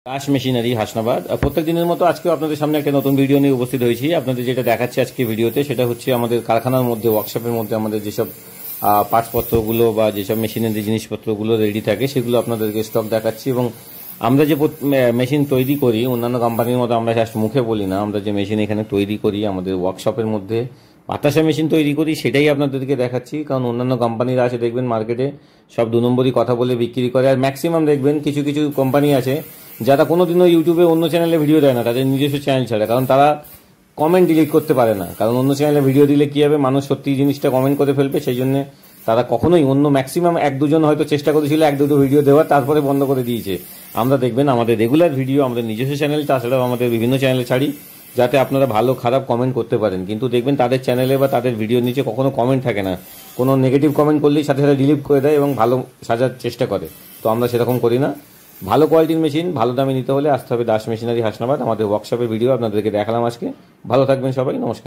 Das machinery Hasnabad প্রত্যেক দিনের মতো আজকেও আপনাদের সামনে একটা নতুন ভিডিও নিয়ে উপস্থিত হয়েছি। আপনাদের যেটা দেখাচ্ছি আজকে ভিডিওতে সেটা হচ্ছে আমাদের কারখানার মধ্যে, ওয়ার্কশপের মধ্যে আমাদের যেসব পার্টসপত্রগুলো বা যেসব মেশিনারি জিনিসপত্রগুলো রেডি থাকে সেগুলো আপনাদেরকে স্টক দেখাচ্ছি। এবং আমরা যে মেশিন তৈরি করি অন্যান্য কোম্পানির মতো আমরা জাস্ট মুখে বলি না, আমরা যে মেশিন এখানে তৈরি করি আমাদের ওয়ার্কশপের মধ্যে বাতাসা মেশিন তৈরি করি সেটাই আপনাদেরকে দেখাচ্ছি। কারণ অন্যান্য কোম্পানিরা আছে দেখবেন মার্কেটে সব 2 নম্বরই কথা বলে বিক্রি করে, আর ম্যাক্সিমাম দেখবেন কিছু কিছু কোম্পানি আছে যারা কোনোদিনও ইউটিউবে অন্য চ্যানেলে ভিডিও দেয় না, তাদের নিজস্ব চ্যানেল ছাড়া। কারণ তারা কমেন্ট ডিলিট করতে পারে না, কারণ অন্য চ্যানেলে ভিডিও দিলে কি হবে, মানুষ সত্যি জিনিসটা কমেন্ট করে ফেলবে। সেই জন্য তারা কখনোই অন্য ম্যাক্সিমাম 1-2 জন হয়তো চেষ্টা করেছিল 1-2 ভিডিও দেওয়ার, তারপরে বন্ধ করে দিয়েছে। আমরা দেখবেন আমাদের রেগুলার ভিডিও আমাদের নিজস্ব চ্যানেল, তাছাড়াও আমাদের বিভিন্ন চ্যানেলে ছাড়ি যাতে আপনারা ভালো খারাপ কমেন্ট করতে পারেন। কিন্তু দেখবেন তাদের চ্যানেলে বা তাদের ভিডিওর নিচে কখনো কমেন্ট থাকে না, কোনো নেগেটিভ কমেন্ট করলেই সাথে সাথে ডিলিট করে দেয় এবং ভালো সাজার চেষ্টা করে। তো আমরা সেরকম করি না। ভালো কোয়ালিটির মেশিন ভালো দামে নিতে হলে আসতে হবে দাস মেশিনারি হাসনাবাদ। আমাদের ওয়ার্কশপের ভিডিও আপনাদেরকে দেখালাম আজকে। ভালো থাকবেন সবাই, নমস্কার।